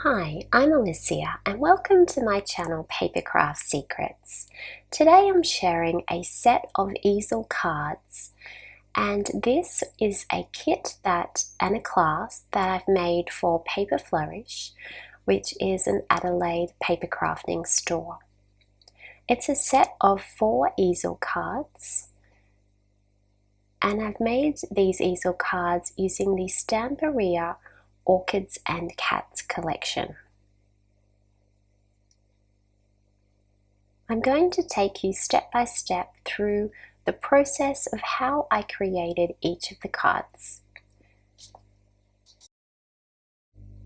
Hi, I'm Alicia and welcome to my channel Papercraft Secrets. Today I'm sharing a set of easel cards, and this is a kit and a class that I've made for Paper Flourish, which is an Adelaide paper crafting store. It's a set of 4 easel cards, and I've made these easel cards using the Stamperia Orchids and Cats collection. I'm going to take you step by step through the process of how I created each of the cards.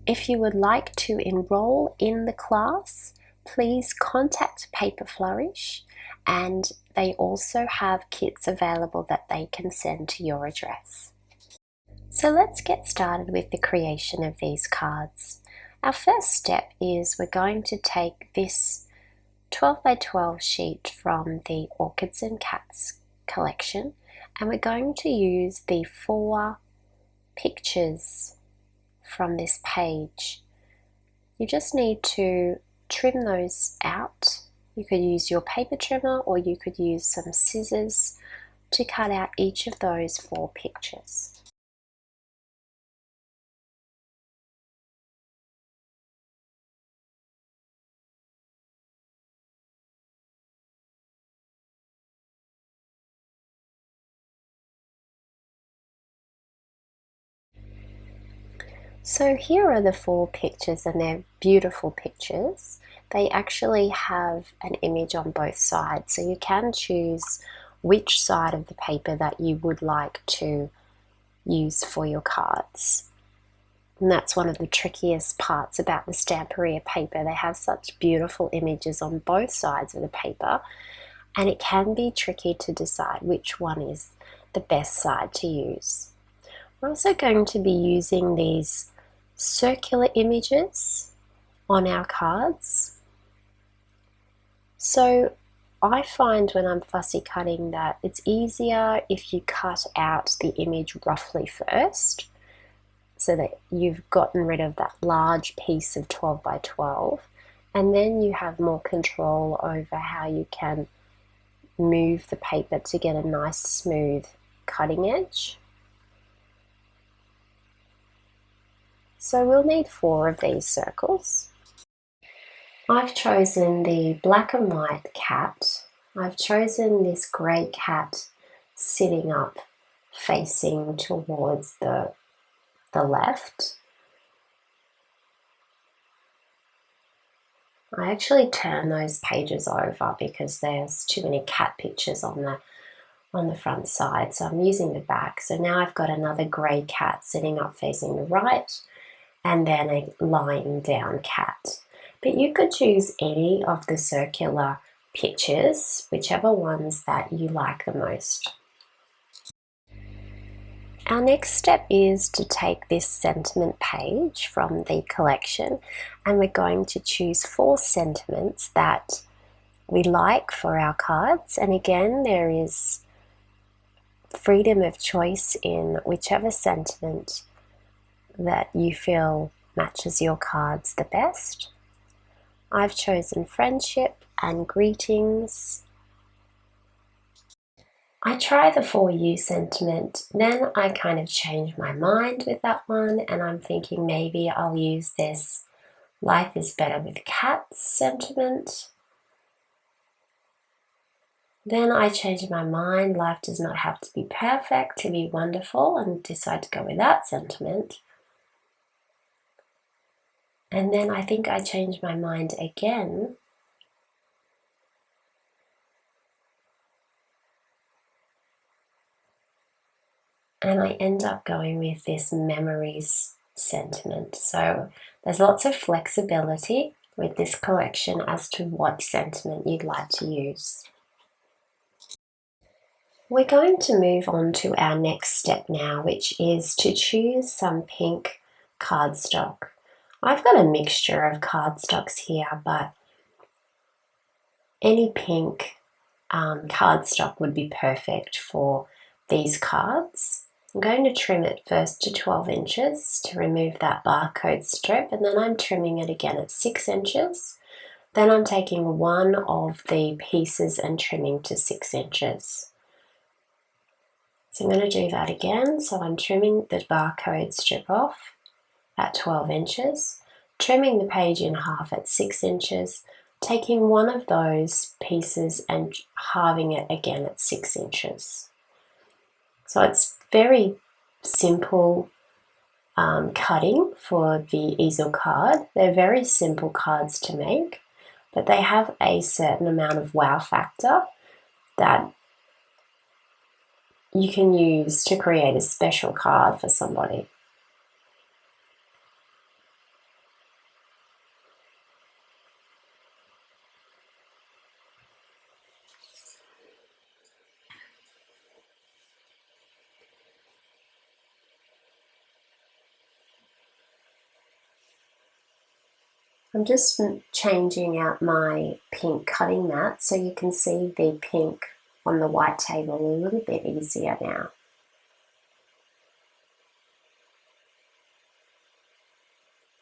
If you would like to enroll in the class, please contact Paper Flourish, and they also have kits available that they can send to your address. So let's get started with the creation of these cards. Our first step is we're going to take this 12 by 12 sheet from the Orchids and Cats collection, and we're going to use the 4 pictures from this page. You just need to trim those out. You could use your paper trimmer or you could use some scissors to cut out each of those 4 pictures. So here are the 4 pictures, and they're beautiful pictures. They actually have an image on both sides, so you can choose which side of the paper that you would like to use for your cards. And that's one of the trickiest parts about the Stamperia paper. They have such beautiful images on both sides of the paper, and it can be tricky to decide which one is the best side to use. We're also going to be using these circular images on our cards. So I find when I'm fussy cutting that it's easier if you cut out the image roughly first, so that you've gotten rid of that large piece of 12 by 12, and then you have more control over how you can move the paper to get a nice smooth cutting edge. So we'll need 4 of these circles. I've chosen the black and white cat. I've chosen this grey cat sitting up facing towards the left. I actually turn those pages over because there's too many cat pictures on the front side, so I'm using the back. So now I've got another grey cat sitting up facing the right, and then a lying down cat. But you could choose any of the circular pictures, whichever ones that you like the most. Our next step is to take this sentiment page from the collection, and we're going to choose 4 sentiments that we like for our cards. And again, there is freedom of choice in whichever sentiment that you feel matches your cards the best. I've chosen friendship and greetings. I try the for you sentiment, then I kind of change my mind with that one, and I'm thinking maybe I'll use this life is better with cats sentiment. Then I change my mind, life does not have to be perfect to be wonderful, and decide to go with that sentiment. And then I think I change my mind again. And I end up going with this memories sentiment. So there's lots of flexibility with this collection as to what sentiment you'd like to use. We're going to move on to our next step now, which is to choose some pink cardstock. I've got a mixture of cardstocks here, but any pink cardstock would be perfect for these cards. I'm going to trim it first to 12 inches to remove that barcode strip, and then I'm trimming it again at 6 inches. Then I'm taking one of the pieces and trimming to 6 inches. So I'm going to do that again. So I'm trimming the barcode strip off at 12 inches, trimming the page in half at 6 inches, taking one of those pieces and halving it again at 6 inches. So it's very simple cutting for the easel card. They're very simple cards to make, but they have a certain amount of wow factor that you can use to create a special card for somebody. I'm just changing out my pink cutting mat so you can see the pink on the white table a little bit easier now.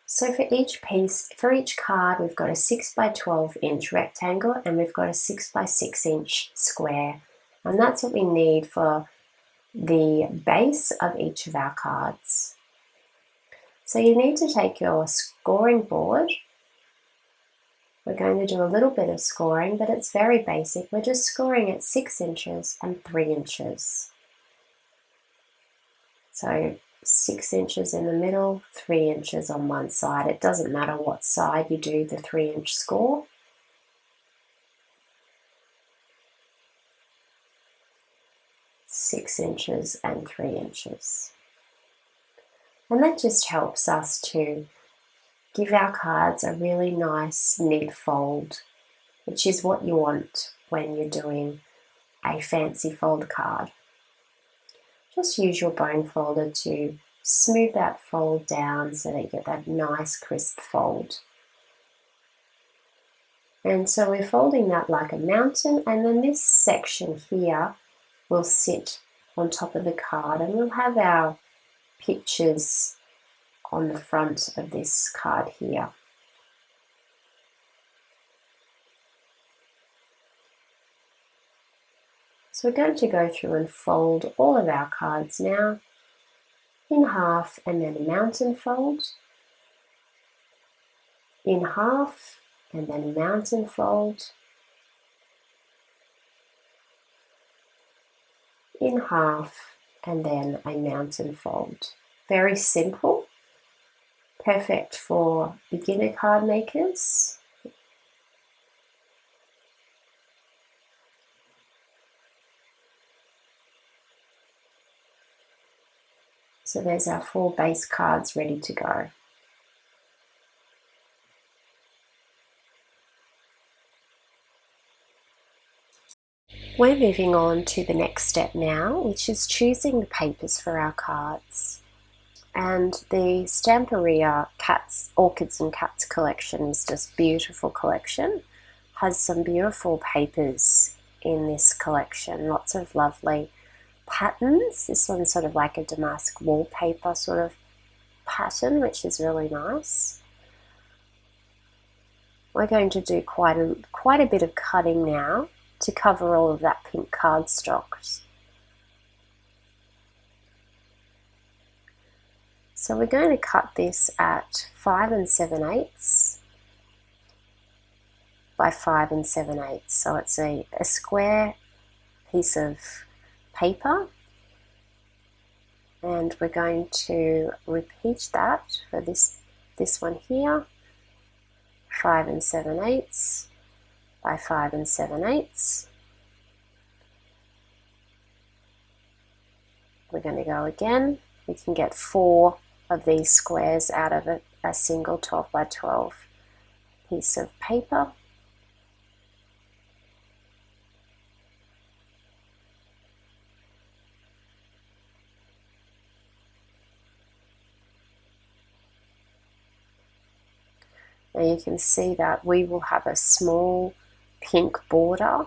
So for each piece, for each card, we've got a 6 by 12 inch rectangle and we've got a 6 by 6 inch square. And that's what we need for the base of each of our cards. So you need to take your scoring board. We're going to do a little bit of scoring, but it's very basic. We're just scoring at 6 inches and 3 inches. So 6 inches in the middle, 3 inches on one side. It doesn't matter what side you do the 3-inch score. Six inches and 3 inches. And that just helps us to give our cards a really nice neat fold, which is what you want when you're doing a fancy fold card. Just use your bone folder to smooth that fold down so that you get that nice crisp fold. And so we're folding that like a mountain, and then this section here will sit on top of the card, and we'll have our pictures on the front of this card here. So we're going to go through and fold all of our cards now in half, and then a mountain fold, in half, and then a mountain fold, in half, and then a mountain fold. Very simple. Perfect for beginner card makers. So there's our 4 base cards ready to go. We're moving on to the next step now, which is choosing the papers for our cards. And the Stamperia Orchids and Cats collection is just a beautiful collection. Has some beautiful papers in this collection, lots of lovely patterns. This one's sort of like a damask wallpaper sort of pattern, which is really nice. We're going to do quite a bit of cutting now to cover all of that pink cardstock. So we're going to cut this at 5 7/8 by 5 7/8. So it's a square piece of paper, and we're going to repeat that for this one here, 5 7/8 by 5 7/8. We're going to go again. We can get 4 of these squares out of a single 12 by 12 piece of paper. Now you can see that we will have a small pink border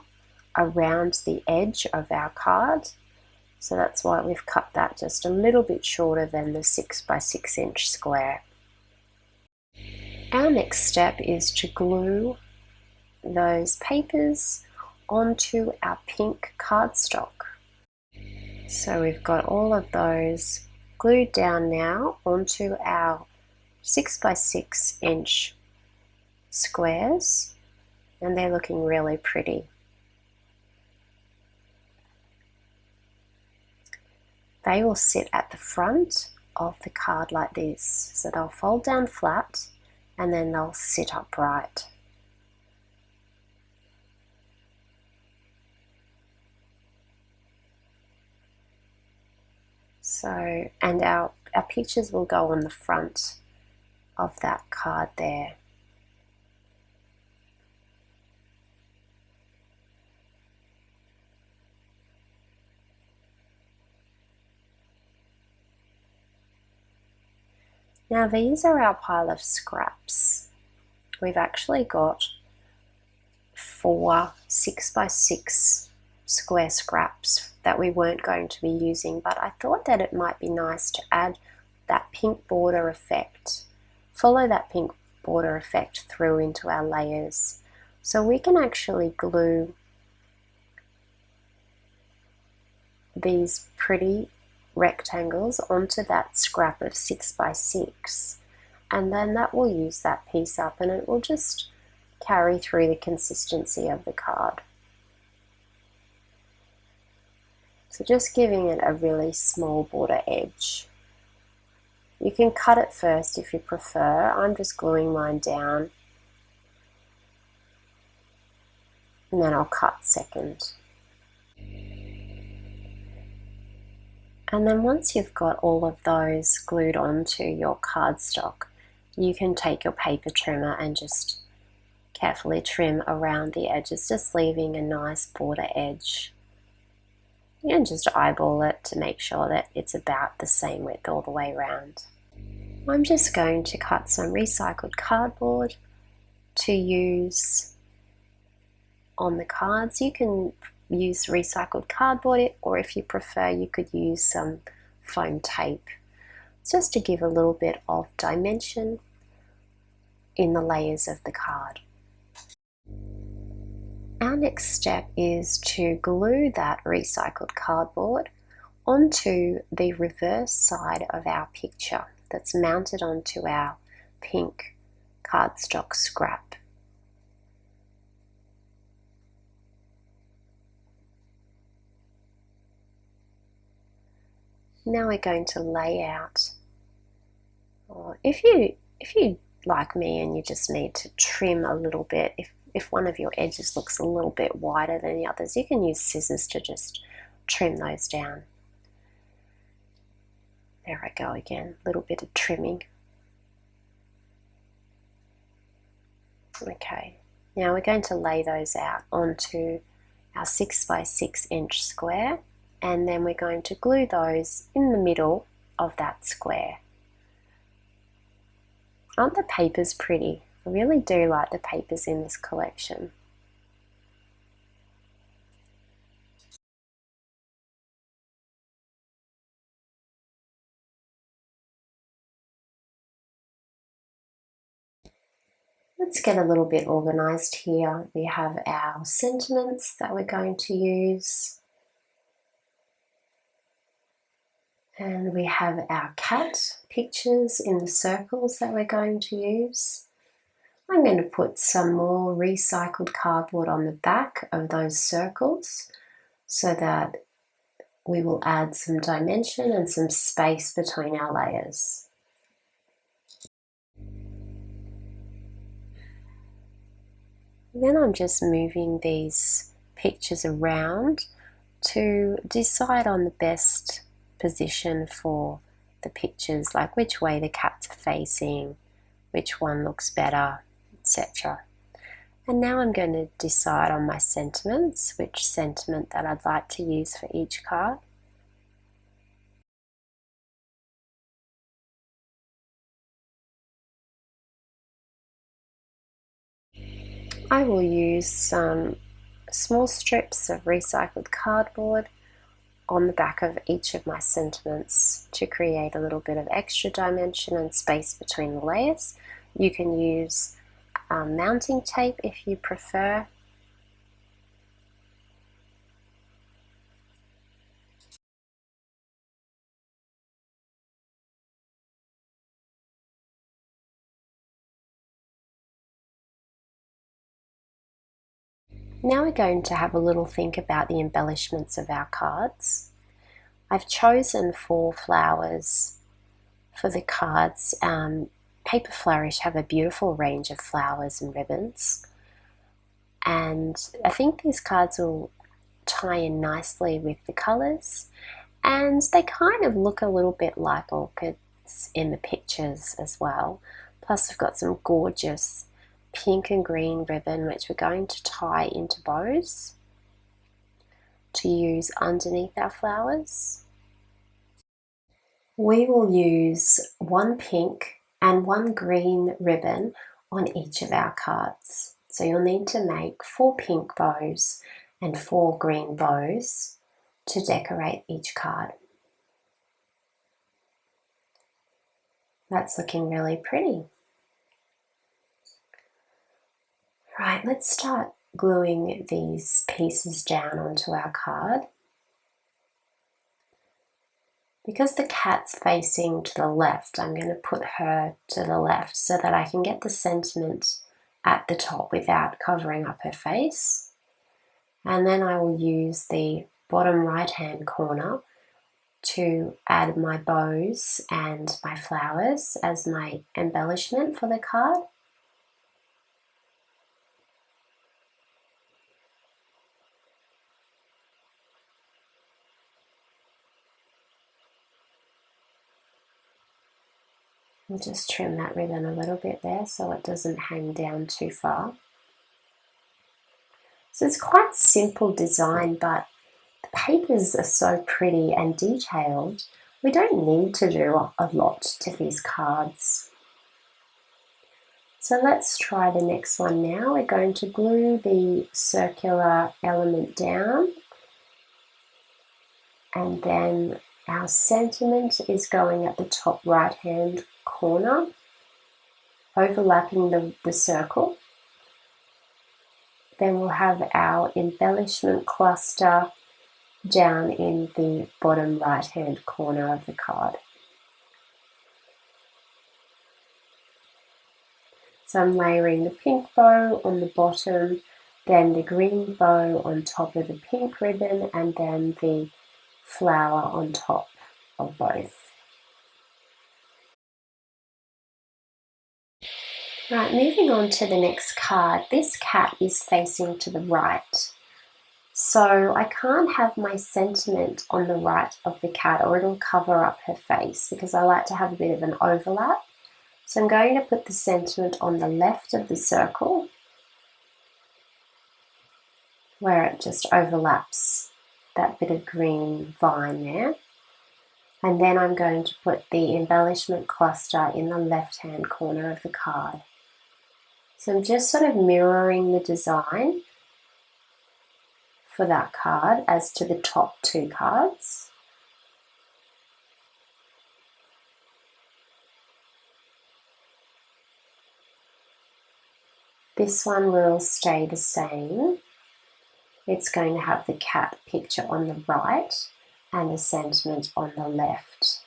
around the edge of our card. So that's why we've cut that just a little bit shorter than the 6 by 6 inch square. Our next step is to glue those papers onto our pink cardstock. So we've got all of those glued down now onto our 6 by 6 inch squares, and they're looking really pretty. They will sit at the front of the card like this. So they'll fold down flat and then they'll sit upright. So, and our pictures will go on the front of that card there. Now these are our pile of scraps. We've actually got 4 6 by 6 square scraps that we weren't going to be using, but I thought that it might be nice to add that pink border effect, follow that pink border effect through into our layers. So we can actually glue these pretty rectangles onto that scrap of 6 by 6, and then that will use that piece up and it will just carry through the consistency of the card. So just giving it a really small border edge. You can cut it first if you prefer. I'm just gluing mine down and then I'll cut second. And then once you've got all of those glued onto your cardstock, you can take your paper trimmer and just carefully trim around the edges, just leaving a nice border edge. You can just eyeball it to make sure that it's about the same width all the way around. I'm just going to cut some recycled cardboard to use on the cards. You can use recycled cardboard, or if you prefer you could use some foam tape, just to give a little bit of dimension in the layers of the card. Our next step is to glue that recycled cardboard onto the reverse side of our picture that's mounted onto our pink cardstock scrap. Now we're going to lay out, or if you like me and you just need to trim a little bit, if one of your edges looks a little bit wider than the others, you can use scissors to just trim those down. There I go again, a little bit of trimming. Okay, now we're going to lay those out onto our 6 by 6 inch square, and then we're going to glue those in the middle of that square. Aren't the papers pretty? I really do like the papers in this collection. Let's get a little bit organized here. We have our sentiments that we're going to use. And we have our cat pictures in the circles that we're going to use. I'm going to put some more recycled cardboard on the back of those circles so that we will add some dimension and some space between our layers. Then I'm just moving these pictures around to decide on the best position for the pictures, like which way the cats are facing, which one looks better, etc. And now I'm going to decide on my sentiments, which sentiment that I'd like to use for each card. I will use some small strips of recycled cardboard on the back of each of my sentiments to create a little bit of extra dimension and space between the layers. You can use mounting tape if you prefer. Now we're going to have a little think about the embellishments of our cards. I've chosen 4 flowers for the cards. Paper Flourish have a beautiful range of flowers and ribbons, and I think these cards will tie in nicely with the colours, and they kind of look a little bit like orchids in the pictures as well. Plus we've got some gorgeous pink and green ribbon which we're going to tie into bows to use underneath our flowers. We will use 1 pink and 1 green ribbon on each of our cards. So you'll need to make 4 pink bows and 4 green bows to decorate each card. That's looking really pretty. Right, let's start gluing these pieces down onto our card. Because the cat's facing to the left, I'm going to put her to the left so that I can get the sentiment at the top without covering up her face. And then I will use the bottom right hand corner to add my bows and my flowers as my embellishment for the card. I'll just trim that ribbon a little bit there so it doesn't hang down too far. So it's quite simple design, but the papers are so pretty and detailed. We don't need to do a lot to these cards. So let's try the next one now. We're going to glue the circular element down, and then our sentiment is going at the top right hand corner, overlapping the circle. Then we'll have our embellishment cluster down in the bottom right hand corner of the card. So I'm layering the pink bow on the bottom, then the green bow on top of the pink ribbon, and then the flower on top of both. Right, moving on to the next card. This cat is facing to the right. So I can't have my sentiment on the right of the cat or it'll cover up her face, because I like to have a bit of an overlap. So I'm going to put the sentiment on the left of the circle where it just overlaps that bit of green vine there. And then I'm going to put the embellishment cluster in the left hand corner of the card. So I'm just sort of mirroring the design for that card as to the top 2 cards. This one will stay the same. It's going to have the cat picture on the right and the sentiment on the left.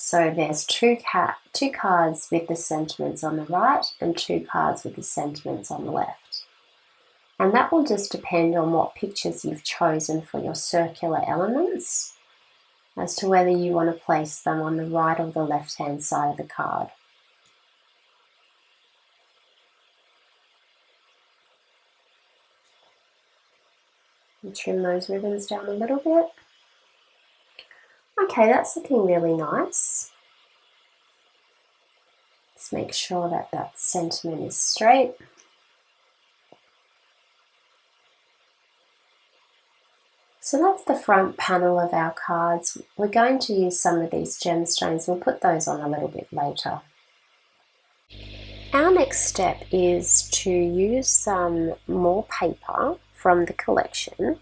So there's 2 cards with the sentiments on the right and 2 cards with the sentiments on the left. And that will just depend on what pictures you've chosen for your circular elements as to whether you want to place them on the right or the left hand side of the card. And trim those ribbons down a little bit. Okay, that's looking really nice. Let's make sure that that sentiment is straight. So that's the front panel of our cards. We're going to use some of these gemstones. We'll put those on a little bit later. Our next step is to use some more paper from the collection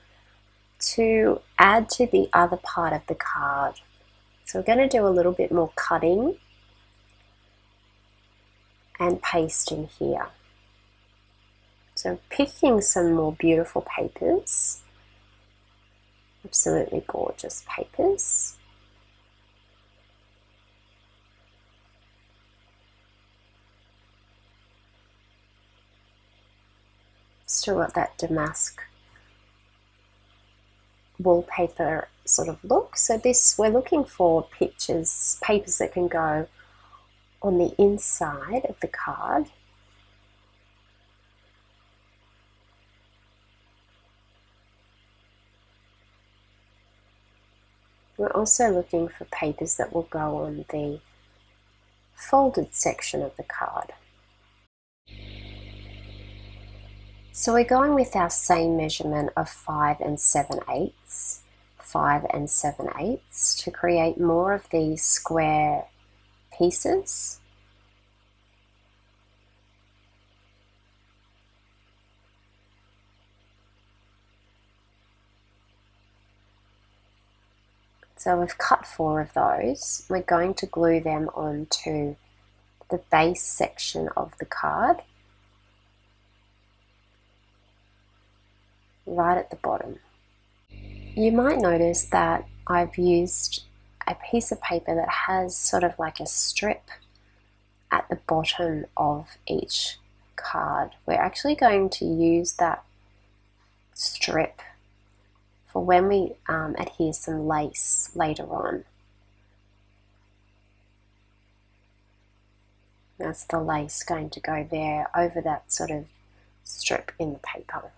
to add to the other part of the card. So we're going to do a little bit more cutting and pasting here. So picking some more beautiful papers, absolutely gorgeous papers. Still got that damask wallpaper sort of look. So this, we're looking for papers that can go on the inside of the card. We're also looking for papers that will go on the folded section of the card. So we're going with our same measurement of 5 7/8, 5 7/8 to create more of these square pieces. So we've cut 4 of those. We're going to glue them onto the base section of the card, right at the bottom. You might notice that I've used a piece of paper that has sort of like a strip at the bottom of each card. We're actually going to use that strip for when we adhere some lace later on. That's the lace going to go there over that sort of strip in the paper.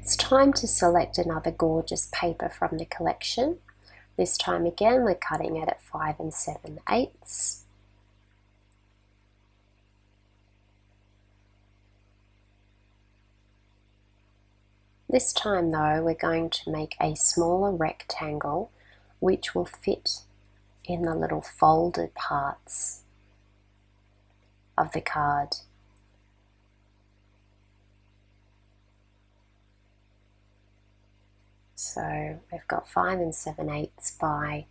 It's time to select another gorgeous paper from the collection. This time again we're cutting it at 5 7/8. This time though we're going to make a smaller rectangle which will fit in the little folded parts of the card. So we've got 5 7/8 by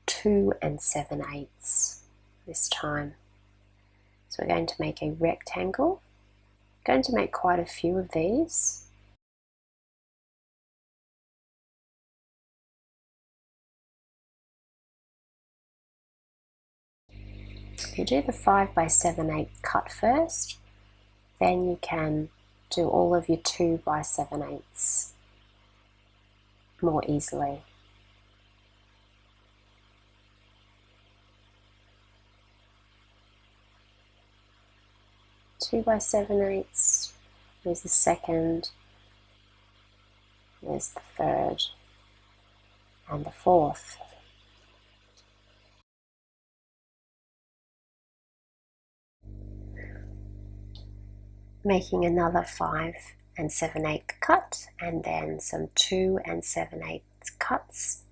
2 7/8 this time. So we're going to make a rectangle. I'm going to make quite a few of these. If you do the 5 by 7/8 cut first, then you can do all of your 2 by 7/8 more easily. Two by 7/8, there's the second, there's the third, and the fourth. Making another 5 7/8 cut, and then some 2 7/8 cuts.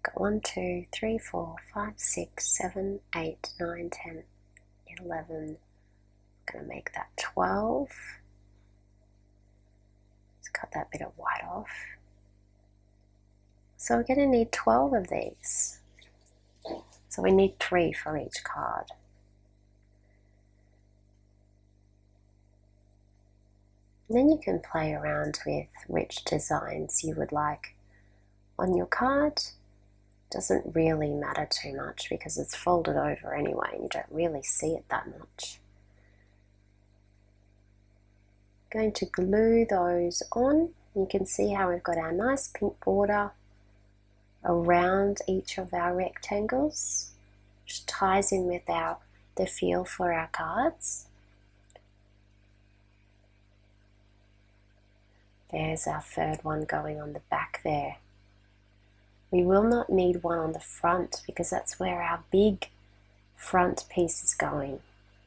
Got 1, 2, 3, 4, 5, 6, 7, 8, 9, 10, 11. I'm going to make that 12. Let's cut that bit of white off. So we're going to need 12 of these. So we need 3 for each card. And then you can play around with which designs you would like on your card. Doesn't really matter too much because it's folded over anyway and you don't really see it that much. I'm going to glue those on. You can see how we've got our nice pink border around each of our rectangles, which ties in with the feel for our cards. There's our third one going on the back there. We will not need one on the front because that's where our big front piece is going.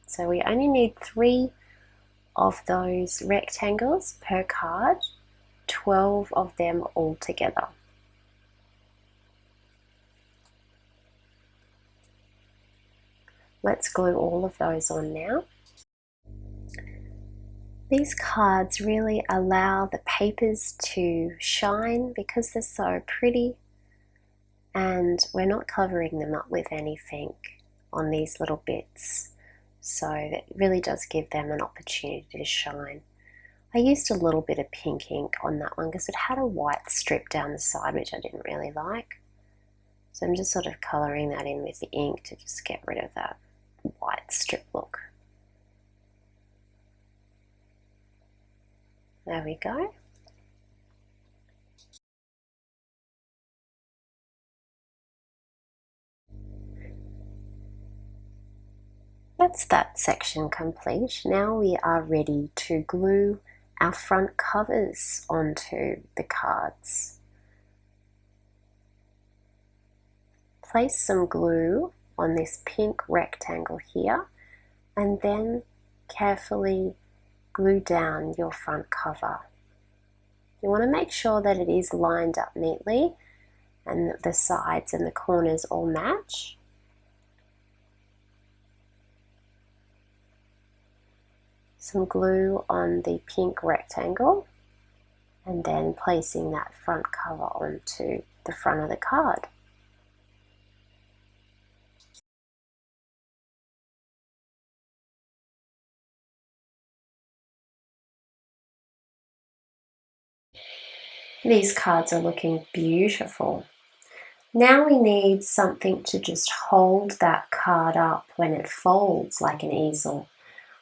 So we only need 3 of those rectangles per card, 12 of them all together. Let's glue all of those on now. These cards really allow the papers to shine because they're so pretty, and we're not covering them up with anything on these little bits, so it really does give them an opportunity to shine. I used a little bit of pink ink on that one because it had a white strip down the side which I didn't really like, so I'm just sort of colouring that in with the ink to just get rid of that white strip look. There we go. That's that section complete. Now we are ready to glue our front covers onto the cards. Place some glue on this pink rectangle here and then carefully glue down your front cover. You want to make sure that it is lined up neatly and that the sides and the corners all match. Some glue on the pink rectangle and then placing that front cover onto the front of the card. These cards are looking beautiful. Now we need something to just hold that card up when it folds like an easel.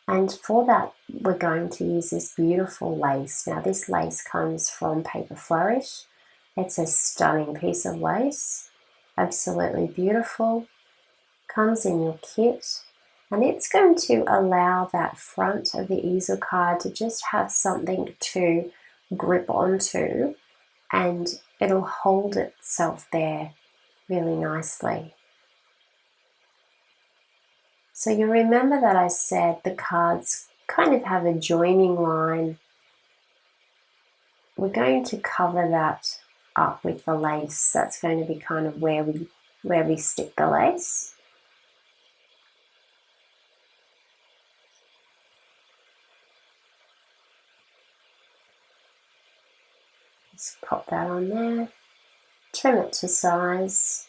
And for that, we're going to use this beautiful lace. Now this lace comes from Paper Flourish. It's a stunning piece of lace, absolutely beautiful. Comes in your kit, and it's going to allow that front of the easel card to just have something to grip onto, and it'll hold itself there really nicely. So you remember that I said the cards kind of have a joining line. We're going to cover that up with the lace. That's going to be kind of where we stick the lace. Just pop that on there, trim it to size.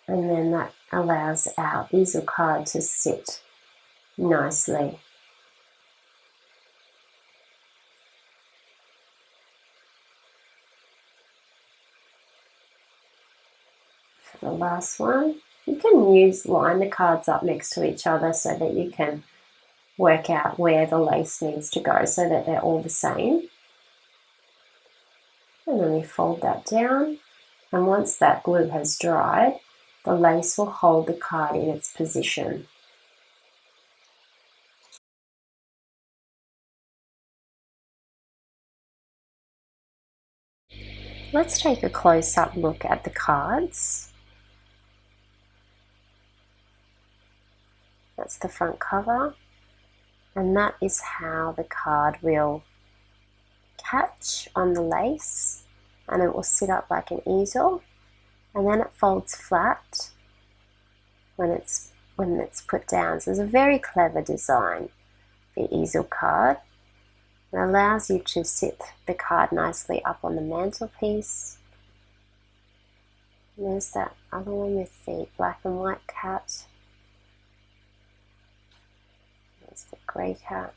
And then that allows our easel card to sit nicely. For the last one, you can line the cards up next to each other so that you can work out where the lace needs to go so that they're all the same. And then we fold that down, and once that glue has dried, the lace will hold the card in its position. Let's take a close-up look at the cards. That's the front cover, and that is how the card will catch on the lace, and it will sit up like an easel, and then it folds flat when it's put down. So it's a very clever design, the easel card. It allows you to sit the card nicely up on the mantelpiece. And there's that other one with the black and white cat. There's the grey cat.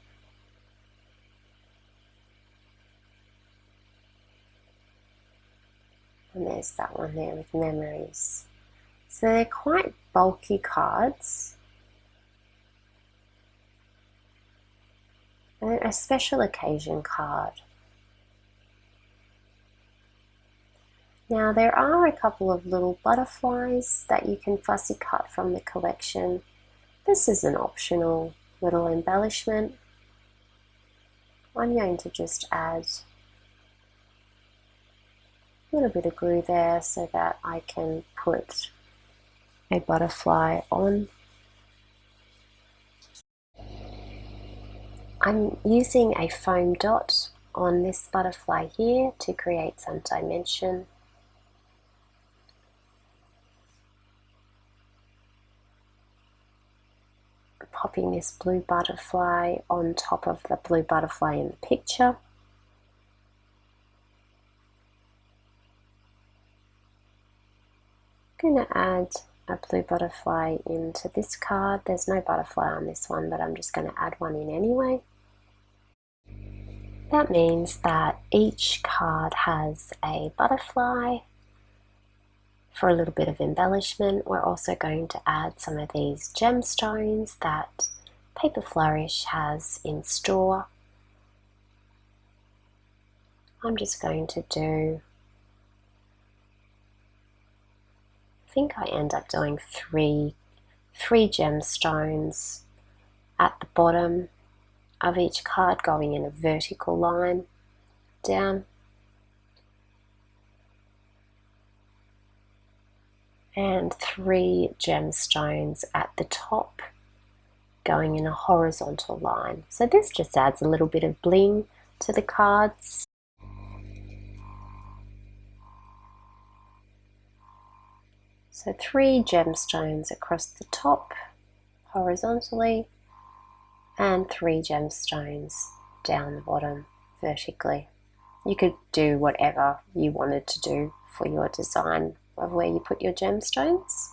And there's that one there with memories. So they're quite bulky cards. And they're a special occasion card. Now there are a couple of little butterflies that you can fussy cut from the collection. This is an optional little embellishment. I'm going to just add a little bit of glue there so that I can put a butterfly on. I'm using a foam dot on this butterfly here to create some dimension. Popping this blue butterfly on top of the blue butterfly in the picture. I'm going to add a blue butterfly into this card. There's no butterfly on this one, but I'm just going to add one in anyway. That means that each card has a butterfly. For a little bit of embellishment, we're also going to add some of these gemstones that Paper Flourish has in store. I'm just going to do, I think I end up doing three gemstones at the bottom of each card, going in a vertical line down. And 3 gemstones at the top, going in a horizontal line. So this just adds a little bit of bling to the cards. So 3 gemstones across the top horizontally, and 3 gemstones down the bottom vertically. You could do whatever you wanted to do for your design of where you put your gemstones.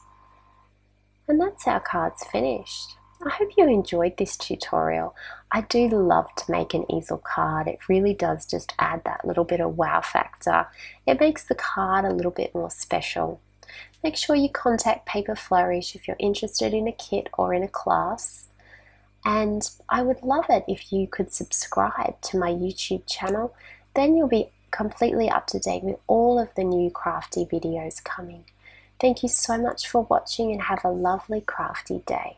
And that's our cards finished. I hope you enjoyed this tutorial. I do love to make an easel card. It really does just add that little bit of wow factor. It makes the card a little bit more special. Make sure you contact Paper Flourish if you're interested in a kit or in a class. And I would love it if you could subscribe to my YouTube channel. Then you'll be completely up to date with all of the new crafty videos coming. Thank you so much for watching and have a lovely crafty day.